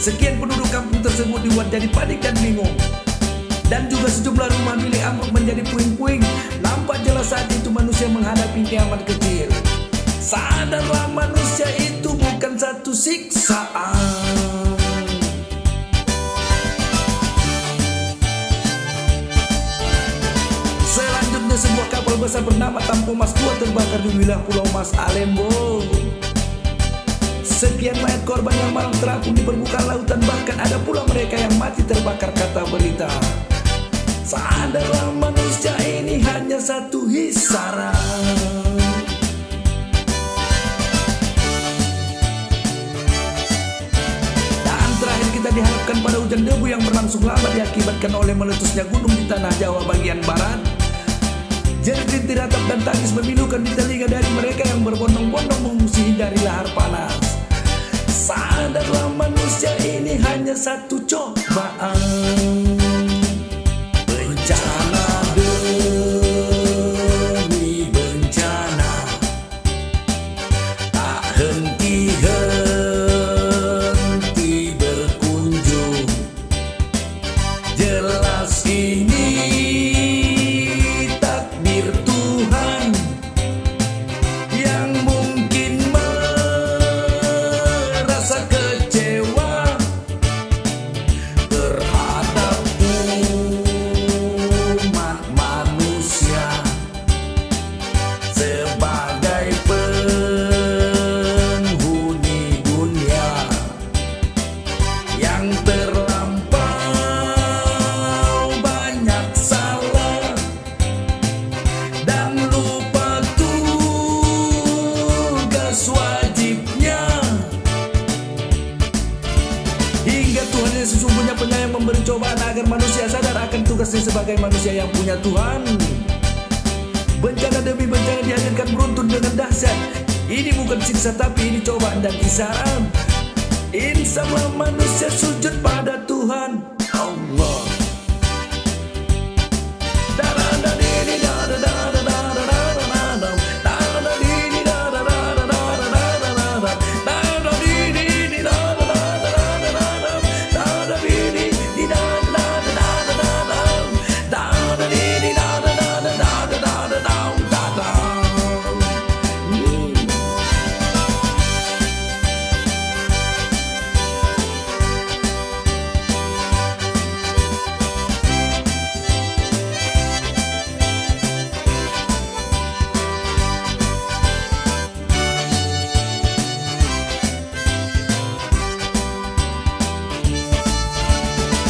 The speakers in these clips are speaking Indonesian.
Sekian penduduk kampung tersebut dibuat jadi panik dan bingung. Dan juga sejumlah rumah milik ambruk menjadi puing-puing. Nampak jelas saat itu manusia menghadapi kiamat kecil. Sadarlah manusia itu bukan satu siksaan. Selanjutnya sebuah kapal besar bernama Tampo Mas II terbakar di wilayah Pulau Mas Alembo. Sekian mayat korban yang malang terapung di permukaan lautan, bahkan ada pula mereka yang mati terbakar, kata berita. Sadarlah manusia ini hanya satu hisaran. Dan terakhir kita dihadapkan pada hujan debu yang berlangsung lama diakibatkan oleh meletusnya gunung di tanah Jawa bagian barat. Jerit rintik ratap dan tangis memilukan di telinga dari mereka yang berbondong-bondong mengungsi dari lahar panas. Sadarlah manusia ini hanya satu cobaan. Bencana demi bencana, tak henti-henti berkunjung. Jelas ini takdir Tuhan yang mungkin merasa kecewa terhadap umat manusia sebagai penghuni dunia yang terlampau banyak salah dan lupa tugas wajibnya. Hingga Tuhan yang sesungguhnya penyayang memberi cobaan agar manusia sadar akan tugasnya sebagai manusia yang punya Tuhan. Bencana demi bencana dihadirkan beruntun dengan dahsyat. Ini bukan siksa tapi ini cobaan dan isyarat. InsyaAllah manusia sujud pada Tuhan Allah.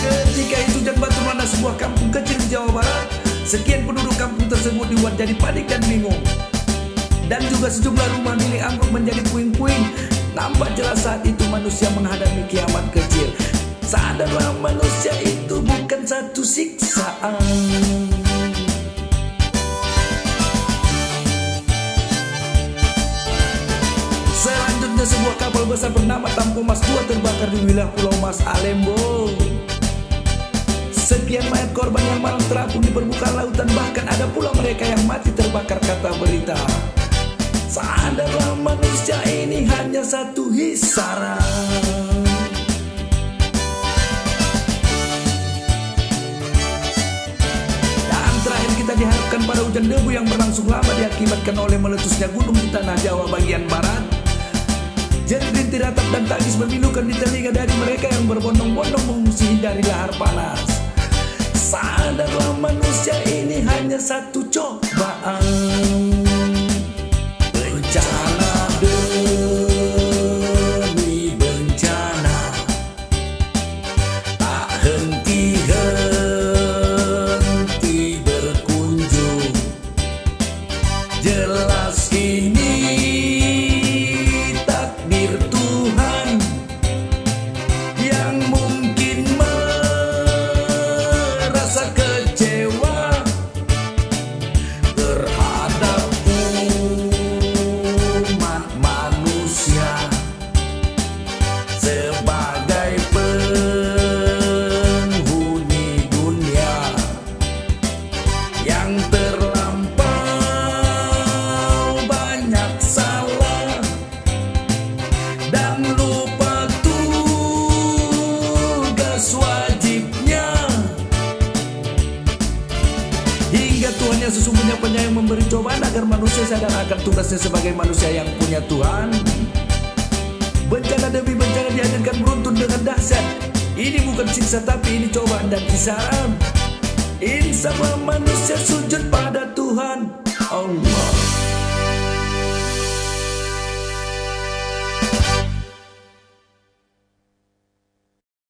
Ketika itu hujan batu melanda sebuah kampung kecil di Jawa Barat. Sekian penduduk kampung tersebut dibuat jadi panik dan bingung. Dan juga sejumlah rumah milik ambruk menjadi puing-puing. Nampak jelas saat itu manusia menghadapi kiamat kecil. Sadarlah manusia itu bukan satu siksaan. Selanjutnya sebuah kapal besar bernama Tampo Mas II terbakar di wilayah Pulau Mas Alembo. Sekian mayat korban yang malang terapung di permukaan lautan, bahkan ada pula mereka yang mati terbakar, kata berita. Sadarlah manusia ini hanya satu hisaran. Dan terakhir kita dihadapkan pada hujan debu yang berlangsung lama diakibatkan oleh meletusnya gunung di tanah Jawa bagian barat. Jerit rintik ratap dan tangis memilukan di telinga dari mereka yang berbondong-bondong mengungsi dari lahar panas. Sadarlah manusia ini hanya satu cobaan. Bencana demi bencana, tak henti-henti berkunjung. Jelas ini takdir Tuhan yang mungkin merasa kecewa Artinya sesungguhnya penyayang memberi cobaan agar manusia sadar akan tugasnya sebagai manusia yang punya Tuhan. Bencana demi bencana dihadirkan beruntun dengan dahsyat. Ini bukan siksa tapi ini cobaan dan kisaran. Insya Allah manusia sujud pada Tuhan Allah.